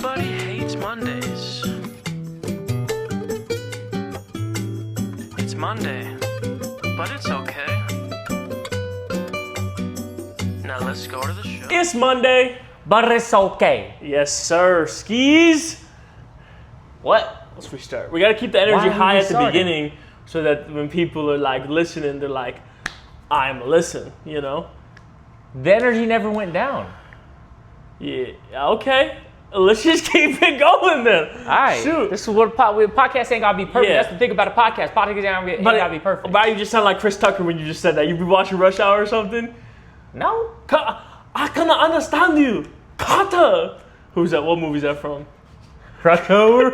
Everybody hates Mondays. It's Monday, but it's okay. Now let's go to the show. It's Monday, But it's okay. yes sir. Skis. What? Let's restart. We gotta keep the energy Why are high we at the restarting? beginning, so that when people are like listening, they're like, "I'm listen," you know. The energy never went down. Yeah. Okay. Let's just keep it going then. All right. Shoot. This is what podcast ain't gotta be perfect. Yeah. That's the thing about a podcast. Podcast ain't gotta be perfect. Why you just sound like Chris Tucker when you just said that? You be watching Rush Hour or something? No. I cannot understand you. Kata. Who's that? What movie is that from? Rush Hour.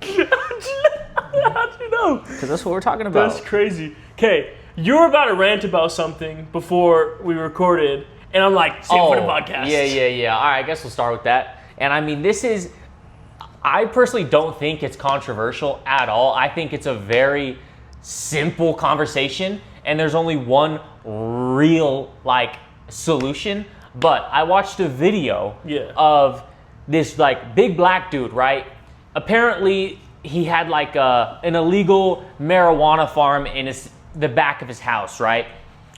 How'd you know? Because that's what we're talking about. That's crazy. Okay, you were about to rant about something before we recorded, and I'm like, save it for the podcast. Yeah. All right, I guess we'll start with that. And I mean, I personally don't think it's controversial at all. I think it's a very simple conversation, and there's only one real, solution. But I watched a video of this, big black dude, right? Apparently, he had, an illegal marijuana farm in the back of his house, right?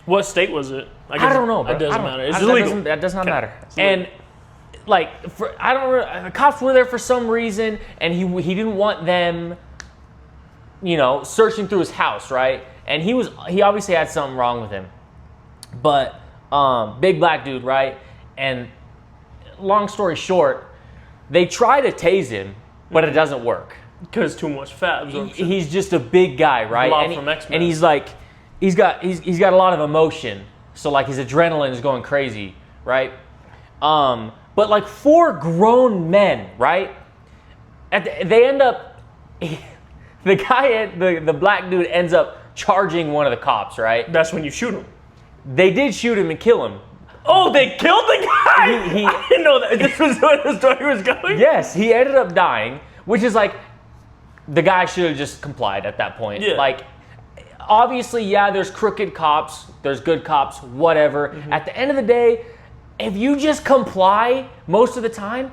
What state was it? I don't know, bro. It doesn't matter. It's That illegal. That does not matter. It's illegal. And the cops were there for some reason, and he didn't want them, searching through his house, right? And he obviously had something wrong with him. But big black dude, right? And long story short, they try to tase him, but it doesn't work. Because too much fat absorption. He's just a big guy, right? Blob from X-Men. And he's got a lot of emotion, so his adrenaline is going crazy, right? But four grown men, right? They end up, the black dude ends up charging one of the cops, right? That's when you shoot him. They did shoot him and kill him. Oh, they killed the guy? He- I didn't know that. This was where the story was going? Yes, he ended up dying, which is the guy should have just complied at that point. Yeah. Obviously, yeah, there's crooked cops, there's good cops, whatever. Mm-hmm. At the end of the day, if you just comply most of the time,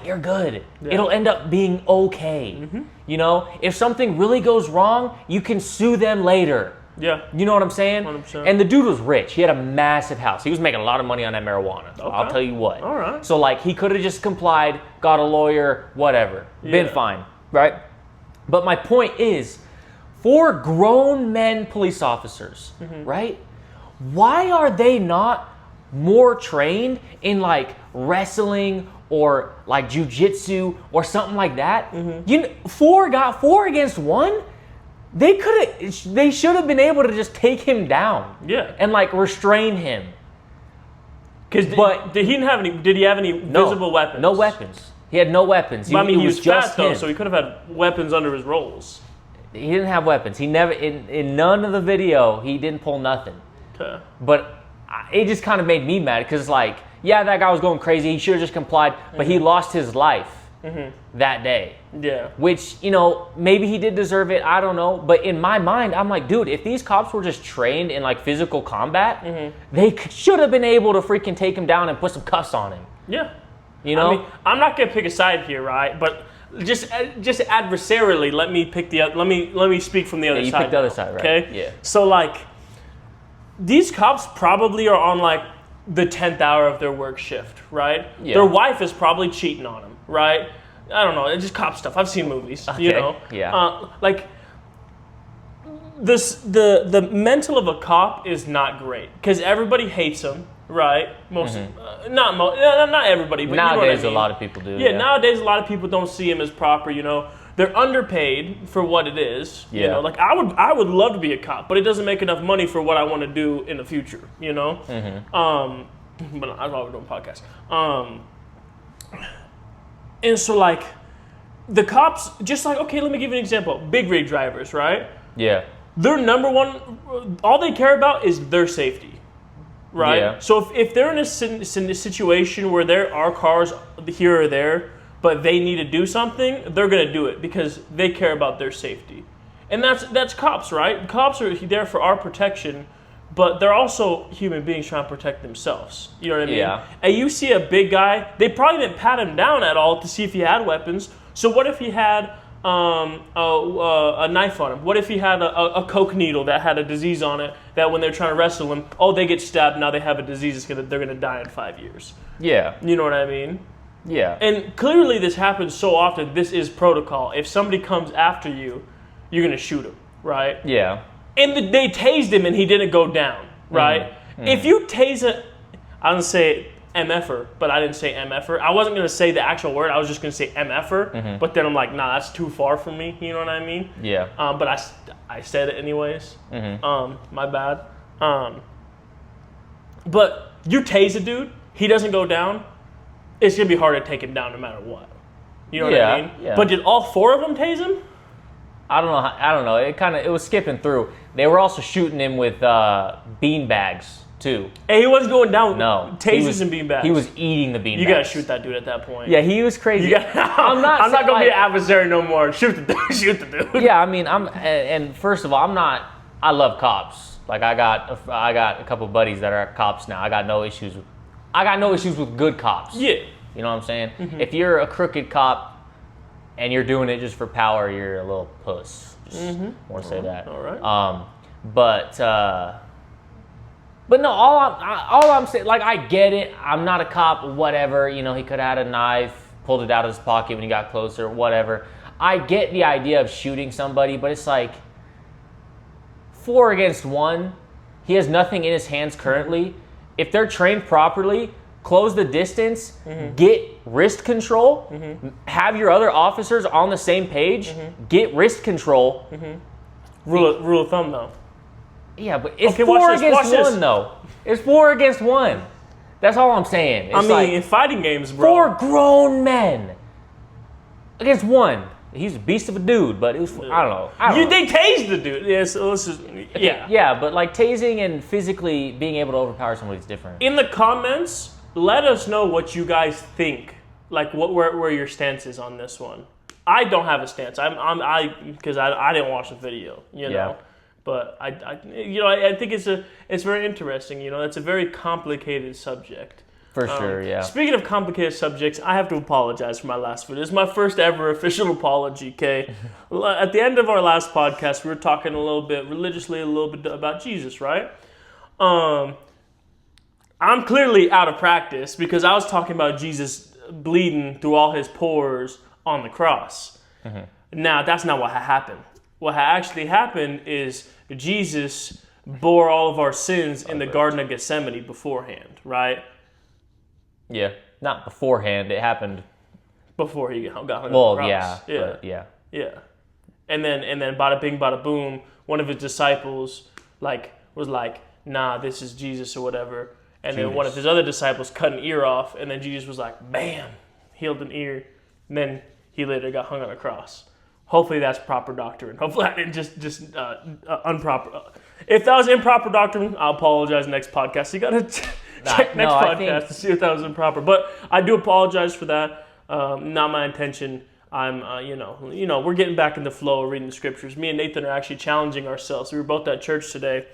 you're good. Yeah. It'll end up being okay. Mm-hmm. If something really goes wrong, you can sue them later. Yeah. You know what I'm saying? 100%. And the dude was rich. He had a massive house. He was making a lot of money on that marijuana. Okay. I'll tell you what. All right. So he could have just complied, got a lawyer, whatever. Been Yeah. fine, right? But my point is, for grown men police officers, Mm-hmm. right? Why are they not more trained in wrestling or jujitsu or something like that? Mm-hmm. Four against one? They should have been able to just take him down. Yeah. And restrain him. But did he have any visible weapons? No weapons. He had no weapons. But, he it was just fast though, him. so he could have had weapons under his rolls. He didn't have weapons. He never in none of the video he didn't pull nothing. Okay. But it just kind of made me mad because yeah, that guy was going crazy. He should have just complied, but he lost his life that day. Yeah. Which, maybe he did deserve it. I don't know. But in my mind, I'm like, dude, if these cops were just trained in physical combat, they should have been able to freaking take him down and put some cuffs on him. Yeah. You know? I mean, I'm not gonna pick a side here, right? But just adversarially, let me speak from the other you side. picked the other side, right? Okay. Yeah. So these cops probably are on the 10th hour of their work shift, right? Yeah. Their wife is probably cheating on them, right? I don't know. It's just cop stuff. I've seen movies, you Okay, know. yeah. The mental of a cop is not great because everybody hates him, right? Not everybody, but Nowadays, you know what I mean. a lot of people do. Yeah, nowadays a lot of people don't see him as proper, They're underpaid for what it is. Yeah. I would love to be a cop, but it doesn't make enough money for what I want to do in the future, But that's why we're doing podcasts. And so the cops, just okay, let me give you an example. Big rig drivers, right? Yeah. Their number one, all they care about is their safety, right? Yeah. So if they're in a situation where there are cars here or there, but they need to do something, they're going to do it because they care about their safety. And that's cops, right? Cops are there for our protection but they're also human beings trying to protect themselves. You know what I mean? Yeah. And you see a big guy, they probably didn't pat him down at all to see if he had weapons. So what if he had a knife on him? What if he had a coke needle that had a disease on it that when they're trying to wrestle him, they get stabbed, now they have a disease, they're going to die in 5 years. Yeah. You know what I mean? Yeah. And clearly this happens so often, this is protocol. If somebody comes after you, you're going to shoot him, right? Yeah. And they tased him and he didn't go down, right? If you tase I didn't say MFer, but I didn't say MFer. I wasn't going to say the actual word. I was just going to say MFer. But then I'm like, nah, that's too far from me. You know what I mean? Yeah. But I said it anyways. My bad. But you tase a dude, he doesn't go down, it's going to be hard to take him down no matter what. You know what I mean? Yeah. But did all 4 of them tase him? I don't know. It was skipping through. They were also shooting him with bean bags too. Hey, he wasn't going down. No. Tasers and beanbags. He was eating the beanbags. You gotta shoot that dude at that point. Yeah, he was crazy. I'm not gonna be an adversary no more. Shoot the dude. Shoot the dude. Yeah, I mean, and first of all, I love cops. Like I got a couple buddies that are cops now. I got no issues with good cops. Yeah. You know what I'm saying? If you're a crooked cop and you're doing it just for power, you're a little puss. Just want to say that. All right. But no, all I'm saying, like, I get it. I'm not a cop, whatever. You know, he could have had a knife, pulled it out of his pocket when he got closer, whatever. I get the idea of shooting somebody, but it's like 4 against 1. He has nothing in his hands currently. If they're trained properly, close the distance, get wrist control, have your other officers on the same page, get wrist control. Rule of thumb, though. Yeah, but it's Okay, 4 watch against this. 1, though. It's 4 against 1. That's all I'm saying. It's in fighting games, bro. 4 grown men against 1. He's a beast of a dude, but it was, I don't know. They tased the dude. Yeah, so let's just, yeah. Yeah, but like tasing and physically being able to overpower somebody is different. In the comments, let us know what you guys think. Like, where your stance is on this one. I don't have a stance. Because I didn't watch the video, you know. But I think it's very interesting. You know, it's a very complicated subject. For sure, yeah. Speaking of complicated subjects, I have to apologize for my last video. It's my first ever official apology, okay? At the end of our last podcast, we were talking a little bit religiously, a little bit about Jesus, right? I'm clearly out of practice because I was talking about Jesus bleeding through all his pores on the cross. Now, that's not what happened. What actually happened is Jesus bore all of our sins in the Garden of Gethsemane beforehand, right? Yeah, not beforehand. It happened before he got hung on the cross. Yeah. Yeah. And then bada bing, bada boom, one of his disciples was like, nah, this is Jesus or whatever. And then one of his other disciples cut an ear off, and then Jesus was like, bam, healed an ear. And then he later got hung on a cross. Hopefully that's proper doctrine. Hopefully I didn't just improper. If that was improper doctrine, I'll apologize next podcast. You got to check next podcast to see if that was improper. But I do apologize for that. Not my intention. I'm, we're getting back in the flow of reading the scriptures. Me and Nathan are actually challenging ourselves. We were both at church today.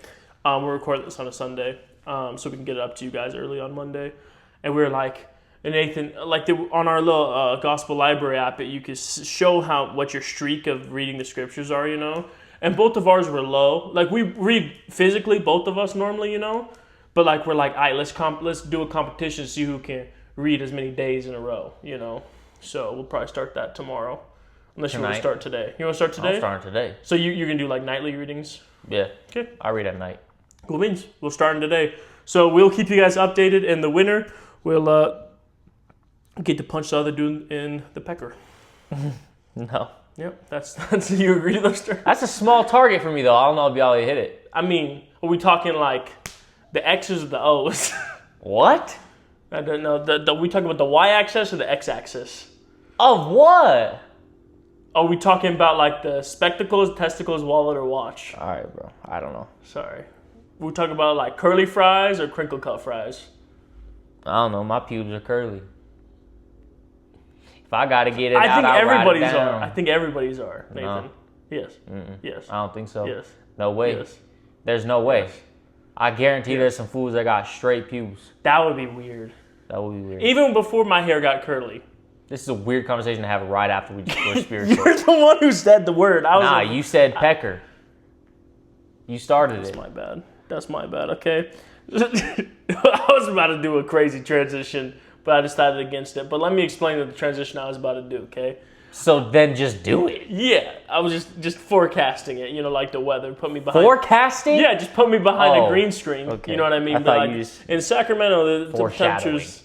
We're recording this on a Sunday, so we can get it up to you guys early on Monday. And we were like, and Nathan, on our little gospel library app, you can show what your streak of reading the scriptures are, you know. And both of ours were low. Like, we read physically, both of us normally, you know. But we're like, all right, let's do a competition to see who can read as many days in a row, you know. So we'll probably start that tomorrow, unless you want to start today. You want to start today? I'm starting today. So you're gonna do nightly readings? Yeah. Okay. I read at night. Cool beans. We'll start today. So we'll keep you guys updated, and the winner will get to punch the other dude in the pecker. No. Yep. That's you agree to those terms? That's a small target for me though. I don't know if y'all hit it. I mean, are we talking like the X's or the O's? What? I don't know. We talking about the Y-axis or the X-axis? Of what? Are we talking about like the spectacles, testicles, wallet, or watch? All right, bro. I don't know. Sorry. We talking about like curly fries or crinkle cut fries? I don't know. My pubes are curly. If I gotta get it I out, think I'll everybody's ride it down. are. I think everybody's are, Nathan. No. Yes. Mm-mm. Yes. I don't think so. Yes. No way. Yes. There's no way. Yes. I guarantee there's some fools that got straight pubes. That would be weird. That would be weird. Even before my hair got curly. This is a weird conversation to have right after we were spiritual. You're the one who said the word. You said pecker. You started That's it. my bad. That's my bad, okay? I was about to do a crazy transition, but I decided against it. But let me explain the transition I was about to do, okay? So then just do it. Yeah, I was just forecasting it, like the weather. Put me behind. Forecasting? Yeah, just put me behind a green screen. Okay. You know what I mean? I thought you just in Sacramento, the foreshadowing. temperatures.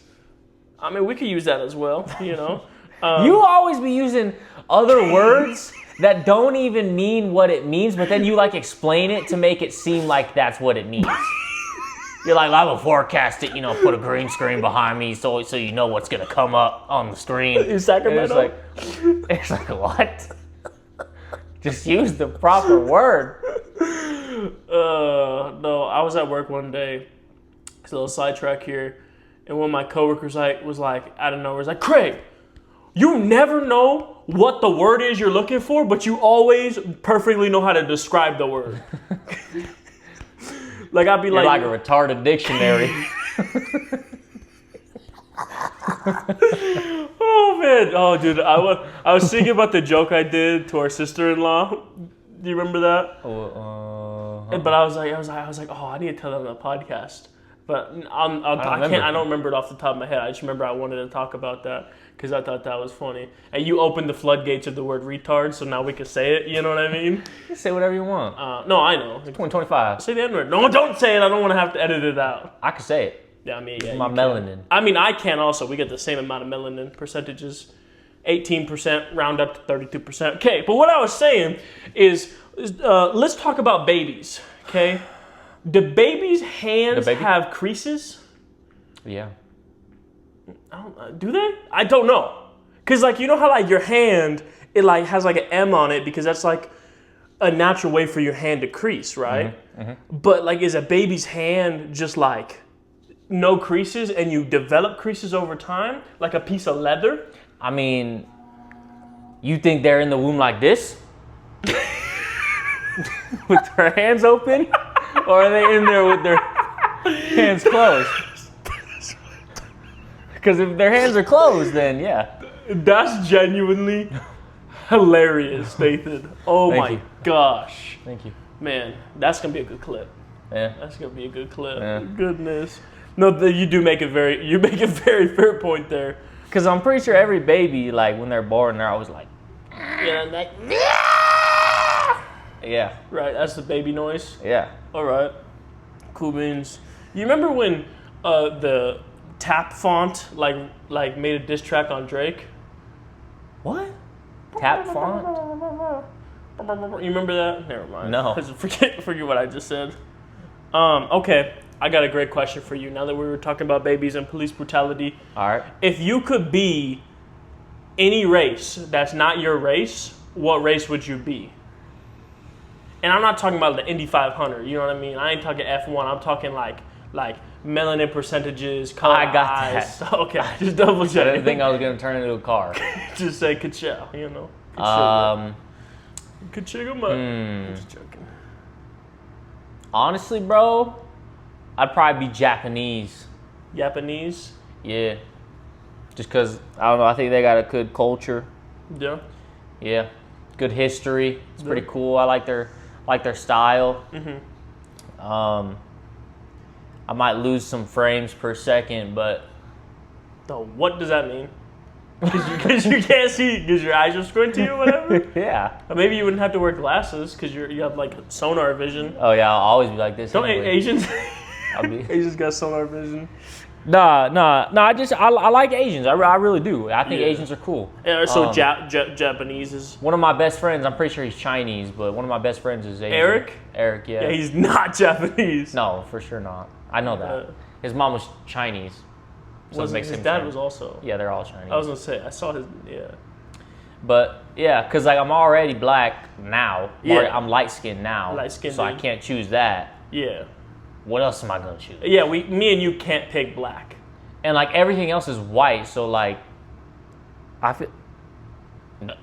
I mean, we could use that as well, You always be using other words that don't even mean what it means, but then you explain it to make it seem like that's what it means. You're like, I will forecast it, put a green screen behind me so you know what's gonna come up on the screen. In Sacramento? It's like what? Just use the proper word. No, I was at work one day. It's a little sidetrack here. And one of my coworkers was like, out of nowhere, was like, Craig, you never know what the word is you're looking for, but you always perfectly know how to describe the word. I'd be You're like a retarded dictionary. Oh man, oh dude, I was thinking about the joke I did to our sister-in-law. Do you remember that? But I was like, oh, I need to tell them on the podcast. But I don't remember it off the top of my head. I just remember I wanted to talk about that because I thought that was funny. And you opened the floodgates of the word retard, so now we can say it. You know what I mean? You say whatever you want. No, I know. 2025. Say the N-word. No, don't say it. I don't want to have to edit it out. I can say it. Yeah, I mean, yeah. My melanin. I mean, I can also. We get the same amount of melanin percentages. 18%, round up to 32%. Okay, but what I was saying is let's talk about babies, okay? Do babies' hands have creases? Yeah. Do they? I don't know. Because, you know how, your hand, it, has, an M on it because that's, a natural way for your hand to crease, right? Mm-hmm. But, is a baby's hand just, no creases and you develop creases over time? Like a piece of leather? I mean, you think they're in the womb like this? With their hands open? Or are they in there with their hands closed? Because if their hands are closed, then yeah. That's genuinely hilarious, Nathan. Oh my gosh. Thank you. Man, that's going to be a good clip. Yeah. That's going to be a good clip. Yeah. Goodness. No, you make a very fair point there. Because I'm pretty sure every baby, when they're born, they're always like... Yeah, Yeah. Right, that's the baby noise. Yeah. All right. Cool beans. You remember when the Tap font made a diss track on Drake? What? Tap font? You remember that? Never mind. No. Forget what I just said. Okay. I got a great question for you now that we were talking about babies and police brutality. All right. If you could be any race that's not your race, what race would you be? And I'm not talking about the Indy 500, you know what I mean? I ain't talking F1, I'm talking like melanin percentages, color I got eyes. that. Okay, just double check. I didn't think I was going to turn into a car. Just say ka-chow, you know? Ka-chig 'em up. Just joking. Honestly, bro, I'd probably be Japanese. Japanese? Yeah. Just because, I don't know, I think they got a good culture. Yeah. Yeah. Good history. It's pretty cool. I like their style. Mm-hmm. I might lose some frames per second, but... So what does that mean? Because you can't see, because your eyes are squinty or whatever? Yeah. Or maybe you wouldn't have to wear glasses because you have sonar vision. Oh yeah, I'll always be like this. Don't anyway. Asians? I'll be... Asians got sonar vision. Nah. I like Asians. I really do. I think Asians are cool. Yeah, so Japanese is... One of my best friends, I'm pretty sure he's Chinese, but one of my best friends is Asian. Eric? Eric, yeah. Yeah, he's not Japanese. No, for sure not. I know that. His mom was Chinese. So it makes his him dad Chinese. was also... Yeah, they're all Chinese. I was going to say, I saw his... Yeah. But, yeah, because I'm already black now. Yeah. I'm light-skinned now. Light-skinned, so I can't choose that. Yeah. What else am I going to choose? Yeah, me and you can't pick black. And, everything else is white, so, I feel... No.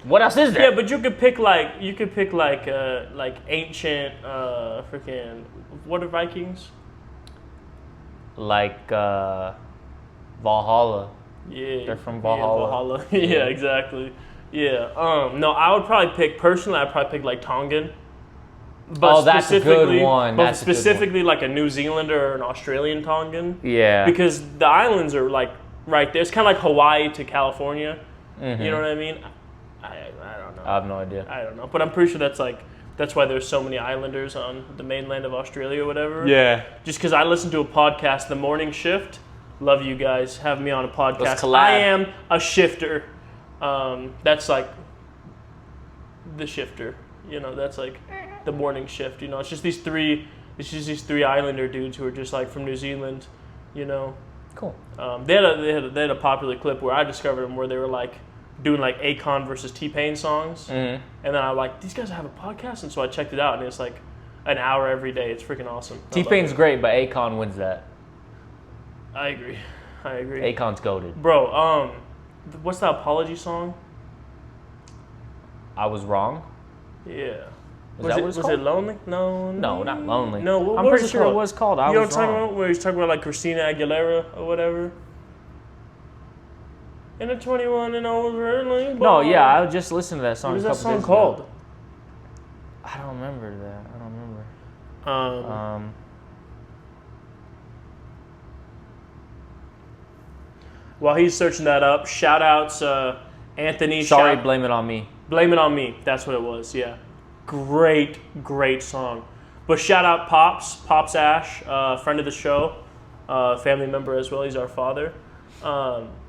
What else is there? Yeah, but you could pick like ancient freaking what are Vikings? Like Valhalla. Yeah, They're from Valhalla. Yeah, Valhalla. Yeah, exactly. Yeah. No, I would probably pick personally. I'd probably pick like Tongan. But that's a good one. But That's a good specifically like a New Zealander or an Australian Tongan. Yeah. Because the islands are like right there. It's kind of like Hawaii to California. Mm-hmm. You know what I mean? I don't know. I have no idea. I don't know. But I'm pretty sure that's why there's so many islanders on the mainland of Australia or whatever. Yeah. Just because I listen to a podcast, The Morning Shift. Love you guys. Have me on a podcast. Let's collab. I am a shifter. That's like the shifter. You know, that's like the morning shift. You know, it's just these three islander dudes who are just like from New Zealand. You know. Cool. They had a popular clip where I discovered them where they were like doing like Akon versus T-Pain songs. Mm-hmm. And then I like, these guys have a podcast? And so I checked it out, and it's like an hour every day. It's freaking awesome. T-Pain's great, but Akon wins that. I agree. Akon's goated. Bro, what's that apology song? I was wrong. Yeah. Was it Lonely? No, not Lonely. No, I'm what pretty was sure called? it was called I You know Was what I'm talking Wrong. about? Where he's talking about like Christina Aguilera or whatever? In a 21 and over. No, yeah, I just listened to that song. What is a that couple song days called? ago. I don't remember that. I don't remember. While he's searching that up, shout outs Anthony. Sorry, Blame It On Me. Blame It On Me. That's what it was, yeah. Great song. But shout out Pops Ash, friend of the show, family member as well. He's our father.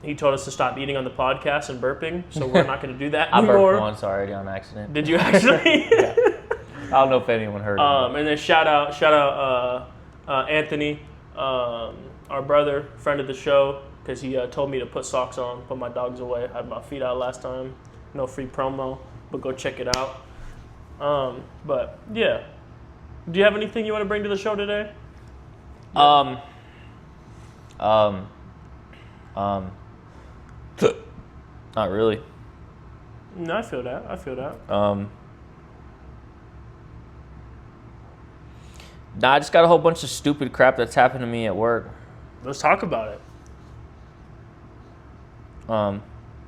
He told us to stop eating on the podcast and burping, so we're not going to do that I anymore. burped once already on accident. Did you actually? Yeah. I don't know if anyone heard it. And then shout out Anthony, our brother, friend of the show, because he told me to put socks on, put my dogs away. I had my feet out last time. No free promo, but go check it out. But yeah, do you have anything you want to bring to the show today? Not really. No, I feel that. Nah, I just got a whole bunch of stupid crap that's happened to me at work. Let's talk about it.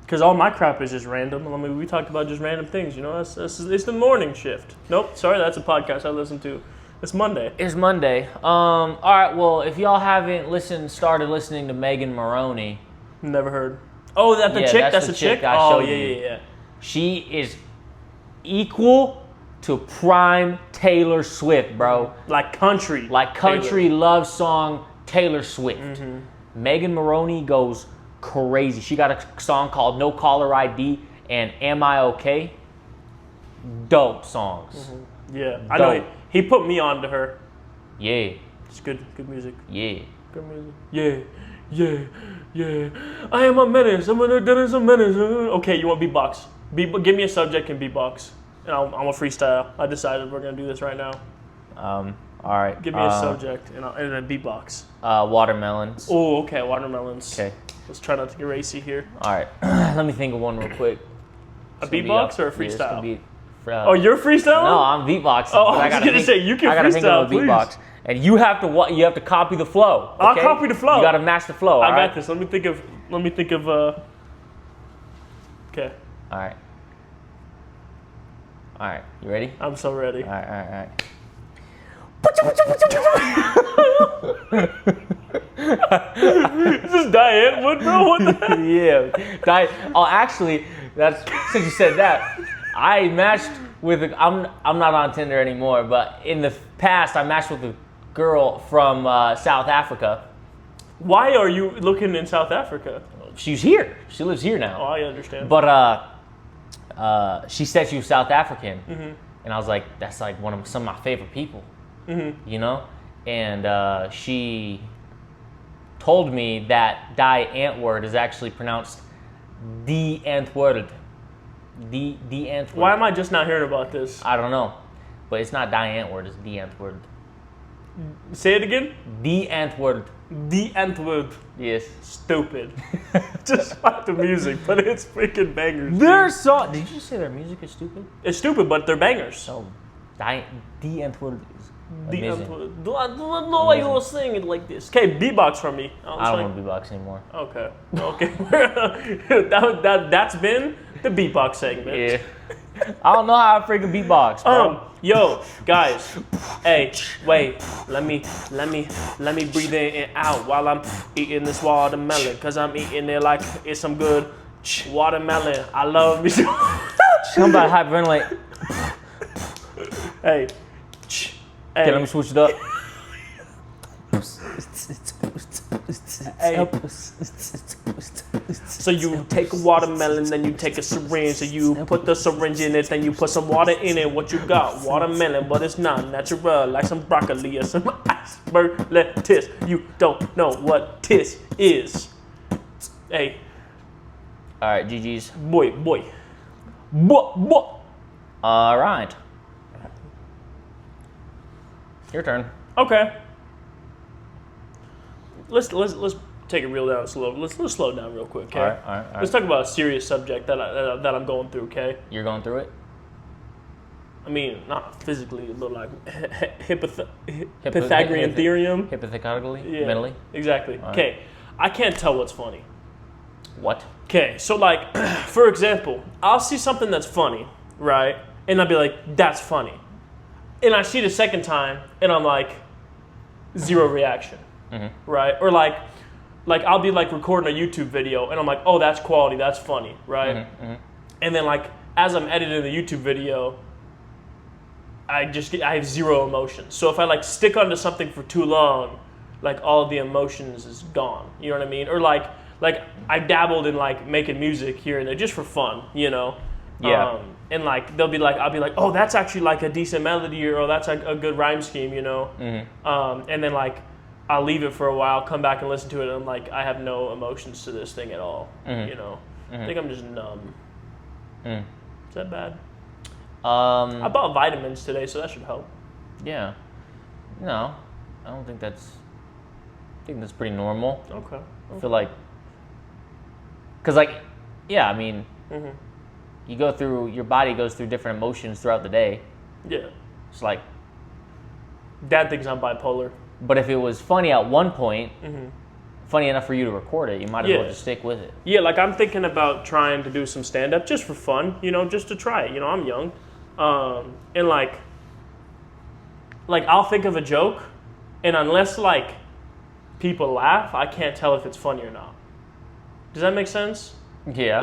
Because all my crap is just random. I mean, we talked about just random things, you know? It's the morning shift. Nope, sorry, that's a podcast I listen to. It's Monday. It's Monday. All right, well, if y'all haven't started listening to Megan Maroney. Never heard. Oh, that's the chick? That's the chick? I oh, showed yeah, you. yeah. She is equal to prime Taylor Swift, bro. Like country. Country love song Taylor Swift. Mm-hmm. Megan Maroney goes crazy. She got a song called No Caller ID and Am I Okay? Dope songs. Mm-hmm. Yeah, I know. He put me on to her. Yeah. It's good music. Yeah. Good music. Yeah. I am a menace. I'm a menace. Okay, you want beatbox? Give me a subject and beatbox. And I'm a freestyle. I decided we're going to do this right now. All right. Give me a subject and a beatbox. Watermelons. Oh, okay. Watermelons. Okay. Let's try not to get racy here. All right. Let me think of one real quick. A beatbox or a freestyle? Yeah, oh, you're freestyling? No, I'm beatboxing. Oh, I was going to say, you can freestyle, please. Beatbox. And you have to copy the flow. Okay? I'll copy the flow. You got to match the flow. I got this. Let me think of. Okay. All right. You ready? I'm so ready. All right. Is this Diane Wood, bro? What the heck? Yeah. Actually, that's since you said that, I matched with I'm not on Tinder anymore, but in the past I matched with a girl from South Africa. Why are you looking in South Africa? She's here. She lives here now. Oh, I understand. But she said she was South African, mm-hmm. and I was like, that's like some of my favorite people, mm-hmm. you know. And she told me that die Antwoord is actually pronounced the Antwoord. The Antwoord. Why am I just not hearing about this? I don't know, but it's not die Antwoord. It's the Antwoord. Say it again. The Antwoord. The nth word. Yes. Stupid. Just like the music, but it's freaking bangers. Their song. Did you say their music is stupid? It's stupid, but they're bangers. No. The nth word is The amazing. nth word. Do I know why you don't sing it like this? Okay, beatbox from me. I don't want to beatbox anymore. Okay. That's been the beatbox segment. Yeah. I don't know how I freaking beatbox, bro. Yo, guys. Hey, wait. Let me breathe in and out while I'm eating this watermelon. Cause I'm eating it like it's some good watermelon. I love me. Somebody hyperventilate. Hey. Okay, let me switch it up. Hey. So you take a watermelon, then you take a syringe. So you put the syringe in it, then you put some water in it. What you got? Watermelon, but it's not natural, like some broccoli or some iceberg lettuce. You don't know what tis is. Hey. All right, GG's. Boy. All right. Your turn. Okay. Let's take it real down slow. Let's slow it down real quick, okay? All right. Let's talk about a serious subject that I'm going through, okay? You're going through it? I mean, not physically, but like Pythagorean theorem. Hypothetically? Yeah, Mentally? exactly. Okay, I can't tell what's funny. What? Okay, so like, for example, I'll see something that's funny, right? And I'll be like, that's funny. And I see it a second time, and I'm like, zero reaction, right? Or like I'll be like recording a YouTube video, and I'm like, oh, that's quality, that's funny, right? And then like, as I'm editing the YouTube video, I have zero emotion. So if I like stick onto something for too long, like all of the emotions is gone. You know what I mean? Or like I dabbled in like making music here and there just for fun, you know? Yeah. And like I'll be like, oh, that's actually like a decent melody, or oh, that's like a good rhyme scheme, you know? And then like I'll leave it for a while, come back and listen to it, and I'm like, I have no emotions to this thing at all, you know? I think I'm just numb. Is that bad? I bought vitamins today, so that should help. Yeah. No, I don't think that's. I think that's pretty normal. Okay. I feel like, cause like, yeah, I mean, your body goes through different emotions throughout the day. Yeah. It's like, Dad thinks I'm bipolar. but if it was funny at one point, funny enough for you to record it, you might as well just stick with it. Yeah, like I'm thinking about trying to do some stand-up just for fun, you know, just to try it. You know, I'm young. And like I'll think of a joke, and unless like people laugh, I can't tell if it's funny or not. Does that make sense? Yeah.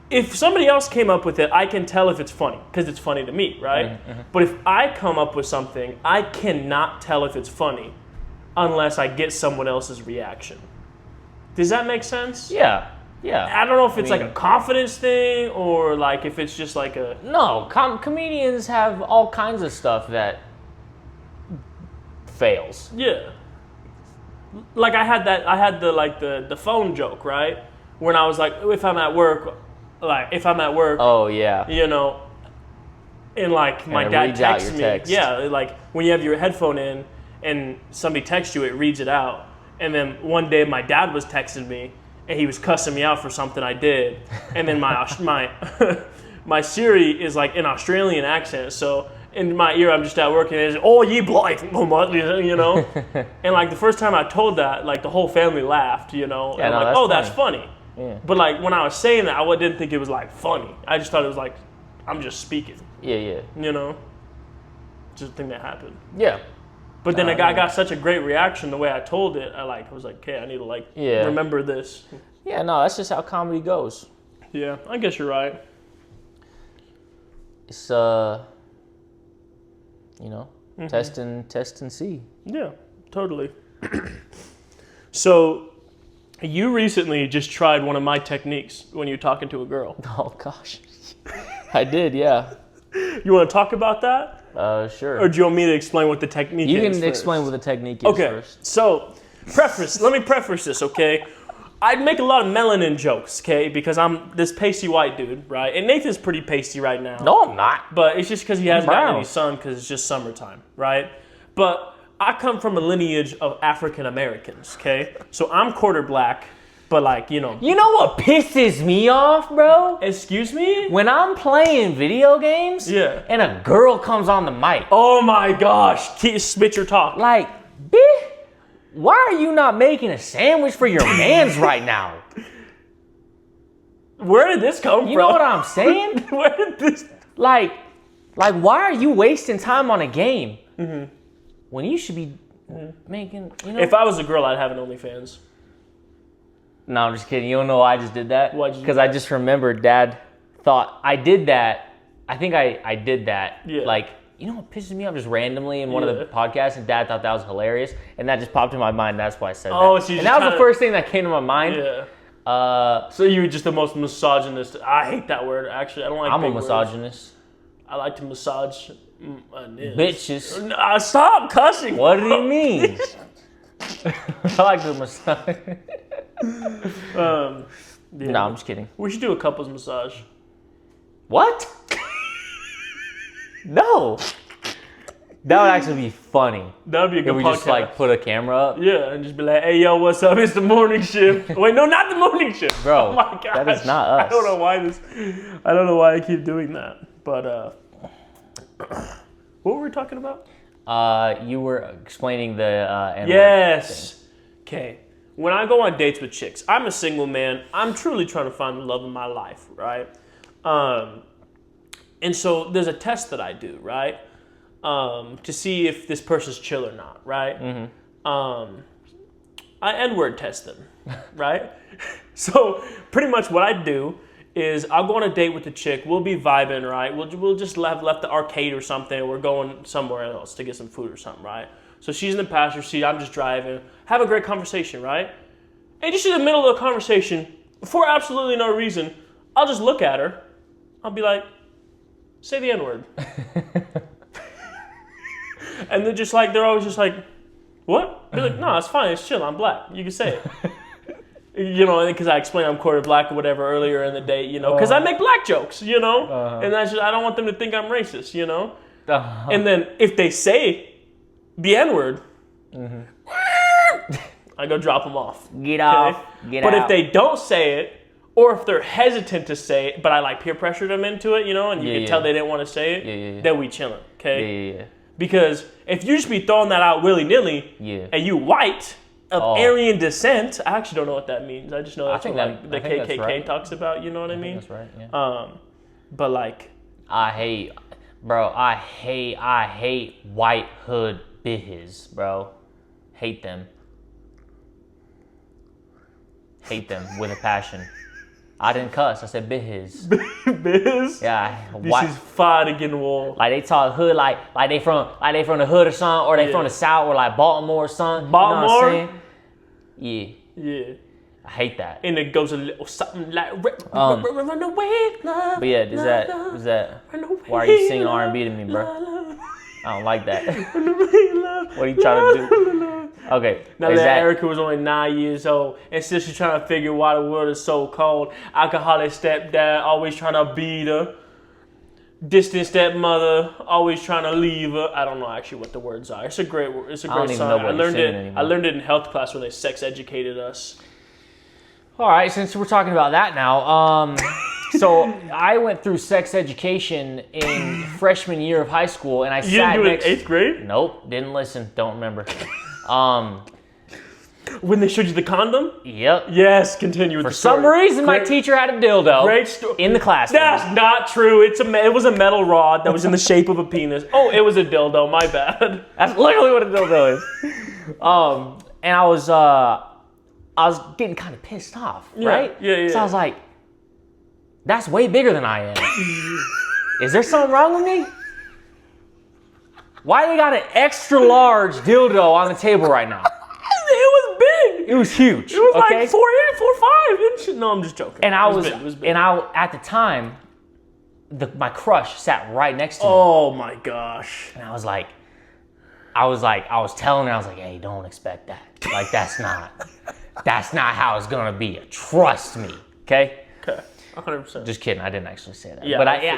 If somebody else came up with it, I can tell if it's funny because it's funny to me, right? But if I come up with something, I cannot tell if it's funny unless I get someone else's reaction. Does that make sense? Yeah. I don't know if it's like a confidence thing or like if it's just like a... No, comedians have all kinds of stuff that fails. Yeah. Like I had the phone joke, right? When I was like, if I'm at work, Oh yeah. you know, and like my it dad reads out texts your me. text. Yeah, like when you have your headphone in and somebody texts you, it reads it out. And then one day my dad was texting me and he was cussing me out for something I did. And then my Siri is like an Australian accent, so in my ear I'm just at work and it's, oh, ye blight, you know? And like the first time I told that, like the whole family laughed, you know? Yeah, and no, I'm like, that's oh, funny. that's funny. Yeah. But like when I was saying that, I didn't think it was like funny. I just thought it was like, I'm just speaking, Yeah. you know? Just a thing that happened. Yeah. But then I got such a great reaction the way I told it. I was like, okay, I need to remember this. Yeah, no, that's just how comedy goes. Yeah, I guess you're right. It's test and see. Yeah, totally. So, you recently just tried one of my techniques when you're talking to a girl. Oh gosh, I did. Yeah. You want to talk about that? Sure. Or do you want me to explain what the technique is? You can first? explain what the technique is first. So, let me preface this, okay? I'd make a lot of melanin jokes, okay? Because I'm this pasty white dude, right? And Nathan's pretty pasty right now. No, I'm not. But it's just because he hasn't brown. gotten any sun because it's just summertime, right? But I come from a lineage of African Americans, okay? So I'm quarter black, but like, You know what pisses me off, bro? excuse me? When I'm playing video games Yeah. and a girl comes on the mic. Oh my gosh, spit your talk. Like, bitch, why are you not making a sandwich for your mans right now? Where did this come from? You know what I'm saying? Where did this... Like, why are you wasting time on a game when you should be making, If I was a girl, I'd have an OnlyFans. No, I'm just kidding. You don't know why I just did that? Why'd you do Because I just remembered Dad thought I did that. I think I did that. Yeah. Like, you know what pisses me off just randomly in one of the Yeah. podcasts, and Dad thought that was hilarious, and that just popped in my mind. That's why I said Oh, that. so you And just that was the kinda- first thing that came to my mind. Yeah. So you're just the most misogynist. I hate that word, actually. I don't like I'm a big words. misogynist. I like to massage nips. Bitches. Nah, stop cussing. What do you mean? I like to massage. Yeah. No, I'm just kidding. We should do a couples massage. What? No. That would actually be funny. That would be a good If we podcast. just like put a camera up. Yeah, and just be like, hey, yo, what's up? It's the morning shift. Wait, no, not the morning shift. Bro, Oh my gosh. that is not us. I don't know why I keep doing that. But, what were we talking about? You were explaining the N-word Yes. Okay. When I go on dates with chicks, I'm a single man. I'm truly trying to find the love of my life, right? And so there's a test that I do, right? To see if this person's chill or not, right? Mm-hmm. I N-word test them, right? So pretty much what I do is I'll go on a date with the chick. We'll be vibing, right? We'll just have left the arcade or something. We're going somewhere else to get some food or something, right? So she's in the passenger seat. I'm just driving. Have a great conversation, right? And just in the middle of the conversation, for absolutely no reason, I'll just look at her. I'll be like, say the N-word. And they're always just like, what? Be like, no, it's fine. It's chill. I'm black. You can say it. Because I explained I'm quarter black or whatever earlier in the day, because I make black jokes, and that's just, I don't want them to think I'm racist, And then if they say the N-word, I go drop them off. Get off. Get out. But if they don't say it, or if they're hesitant to say it, but I like peer pressure them into it, and you can tell they didn't want to say it, then we chilling, okay? Yeah. Because if you just be throwing that out willy-nilly, and you white of Aryan descent, I actually don't know what that means. I just know that's what the KKK talks about, you know what I mean? That's right, yeah. But like... I hate white hood bitches, bro. Hate them. Hate them with a passion. I didn't cuss. I said bitches. Biz? Yeah. This is fight again wall. Like they talk hood, like they from the hood or something, or they from the south, or like Baltimore or something. Baltimore? You know what I'm saying? Yeah. Yeah. I hate that. And it goes a little something like run away, love. But yeah, is that why are you singing R&B to me, bro? I don't like that. What are you trying to do? Okay. Now that Erica was only 9 years old, and still she's trying to figure why the world is so cold. Alcoholic stepdad, always trying to beat her. Distant stepmother, always trying to leave her. I don't know actually what the words are. It's a great word. It's a great song. I learned it in health class when they sex educated us. All right, since we're talking about that now, so I went through sex education in freshman year of high school, and I You didn't do it in 8th grade? Nope, didn't listen, don't remember. When they showed you the condom? Yep. Yes, continue with For the story. some reason, my teacher had a dildo Great story. in the classroom. That's not true. It was a metal rod that was in the shape of a penis. Oh, it was a dildo. My bad. That's literally what a dildo is. And I was getting kind of pissed off, right? Yeah. So I was like, that's way bigger than I am. Is there something wrong with me? Why they got an extra large dildo on the table right now? It was big. It was huge. It was like 4 5 inches. No, I'm just joking. And it was big. At the time, my crush sat right next to me. Oh my gosh. And I was telling her, I was like, hey, don't expect that. Like, that's not how it's gonna be. Trust me. Okay? Okay. 100%. Just kidding. I didn't actually say that. Yeah, but I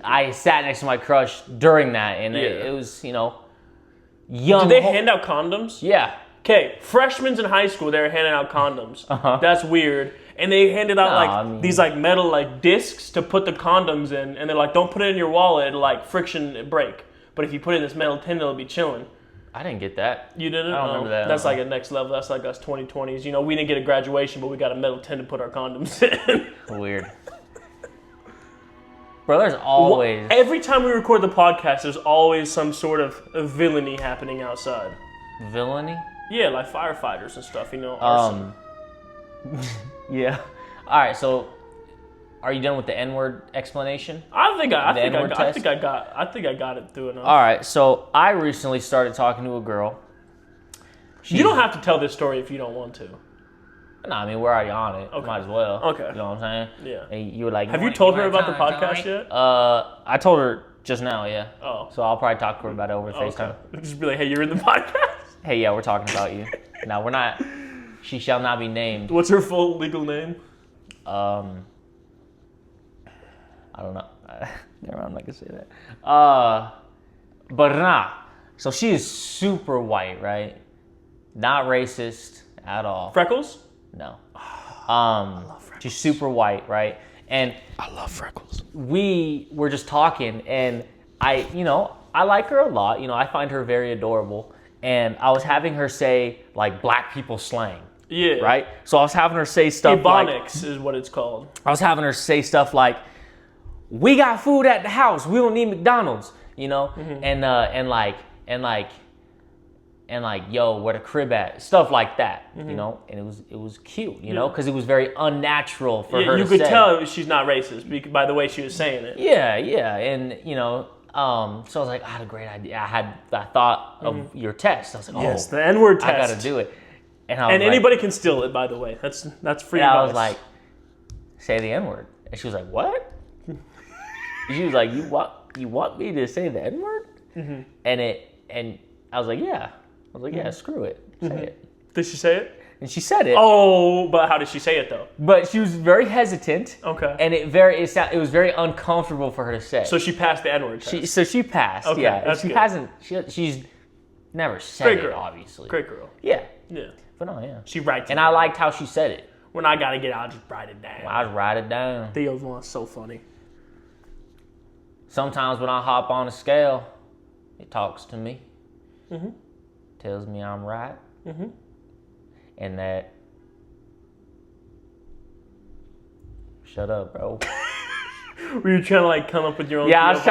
I sat next to my crush during that, and Yeah. it was, young. Did they hand out condoms? Yeah. Okay, freshmen in high school, they were handing out condoms. That's weird. And they handed out these like metal like discs to put the condoms in, and they're like, don't put it in your wallet, it'll like friction break. But if you put it in this metal tin, it'll be chilling. I didn't get that. You didn't? I don't remember that. That's like a next level. That's like us 2020s. You know, we didn't get a graduation, but we got a metal tin to put our condoms in. Weird. Bro, there's always... Every time we record the podcast, there's always some sort of villainy happening outside. Villainy? Yeah, like firefighters and stuff, you know. Arson. Yeah. All right, so are you done with the N-word explanation? I think I got it through enough. All right, so I recently started talking to a girl. You don't have to tell this story if you don't want to. No, I mean, we're already on it. Okay. Might as well. Okay. You know what I'm saying? Yeah. And you were like... Have you told her about the podcast yet? I told her just now, yeah. Oh. So I'll probably talk to her about it over FaceTime. Okay. Just be like, hey, you're in the podcast? Hey, yeah, we're talking about you. No, we're not... She shall not be named. What's her full legal name? I don't know. Never mind, I'm not gonna say that. But nah. So she is super white, right? Not racist at all. Freckles? No. I love freckles. She's super white, right? And I love freckles. we were just talking, and I like her a lot. You know, I find her very adorable. And I was having her say like black people slang. Yeah. Right? So I was having her say stuff Ebonics is what it's called. I was having her say stuff like, we got food at the house, we don't need McDonald's, you know? Mm-hmm. And like, yo, where the crib at? Stuff like that, Mm-hmm. you know? And it was cute, you know? Because it was very unnatural for her to say. You could tell she's not racist by the way she was saying it. Yeah, and you know, so I was like, I had a great idea. I thought of your test. I was like, Yes, the N-word test. I gotta do it. And anybody can steal it, by the way. That's free and advice. I was like, say the N-word. And she was like, what? She was like, you want me to say the N-word? Mm-hmm. And I was like, yeah. I was like, yeah, screw it. Say it. Did she say it? And she said it. Oh, but how did she say it though? But she was very hesitant. Okay. And it was very uncomfortable for her to say. So she passed the N-word test. So she passed. Okay, yeah. that's she good. hasn't. She's never said Great it, girl. obviously. Great girl. Yeah. Yeah. But no, yeah. She writes it And down. I liked how she said it. When I gotta get out, I'll just write it down. I just write it down. Theo's one's so funny. Sometimes when I hop on a scale, it talks to me. Mm-hmm. Tells me I'm right. Mm-hmm. And that... Shut up, bro. Were you trying to like come up with your own? Yeah, I was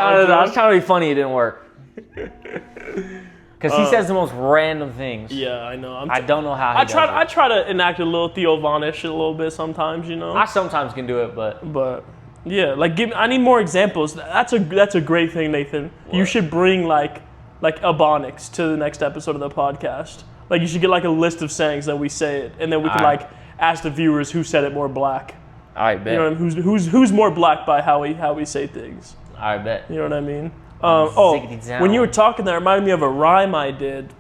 trying to be funny. It didn't work. Because he says the most random things. Yeah, I know. I don't know how he does I it. try to enact a little Theo Von-ish a little bit sometimes, you know. I sometimes can do it, but yeah, like I need more examples. That's a great thing, Nathan. What? You should bring like Ebonics to the next episode of the podcast. Like you should get like a list of sayings that we say it, and then we can like ask the viewers who said it more black. All right, bet. You know what I mean? Who's more black by how we say things. All right, bet. You know what I mean? Ziggity When you were talking, that reminded me of a rhyme I did,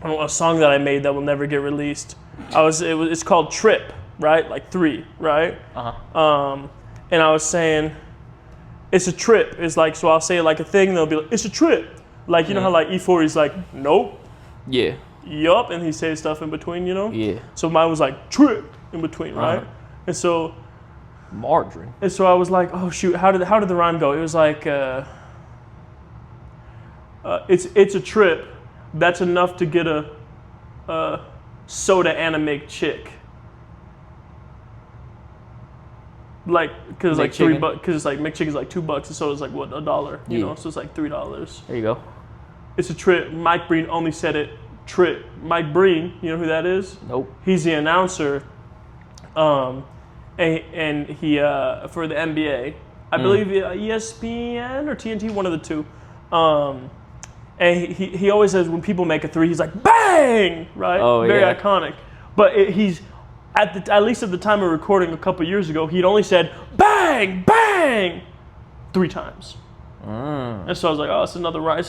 a song that I made that will never get released. It's called Trip, right? Like 3, right? And I was saying, it's a trip. It's like, so I'll say it like a thing, and they'll be like, it's a trip. Like, you know how like E4 is like, nope. Yeah. Yup, and he says stuff in between, you know? Yeah. So mine was like, trip in between, right? And so... Margarine. And so I was like, oh shoot, how did the rhyme go? It was like, it's a trip that's enough to get a soda and a McChick. Like, cause like $3, cause it's like McChicken is like $2, and soda's like what, $1, you know? So it's like $3. There you go. It's a trip. Mike Breen only said it. Trip. Mike Breen, you know who that is? Nope. He's the announcer. And he for the NBA, I believe ESPN or TNT, one of the two. And he always says when people make a 3, he's like bang, right? Oh, very yeah. iconic. But he's at least at the time of recording a couple years ago, he'd only said bang, bang 3 times. And so I was like, oh, it's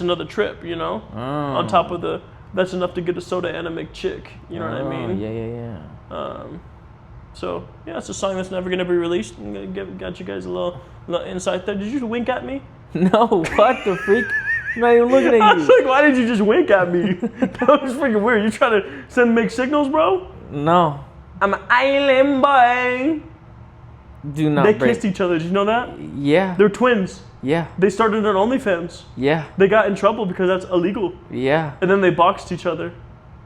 another trip, you know. On top of that's enough to get a soda and a McChick. You know what I mean? Yeah. So, yeah, it's a song that's never going to be released. Got you guys a little insight there. Did you wink at me? No, what the freak? I'm not even looking I at was you. like, why did you just wink at me? That was freaking weird. You trying to send mixed signals, bro? No. I'm an island boy. Do not They break. kissed each other. Did you know that? Yeah. They're twins. Yeah. They started on OnlyFans. Yeah. They got in trouble because that's illegal. Yeah. And then they boxed each other.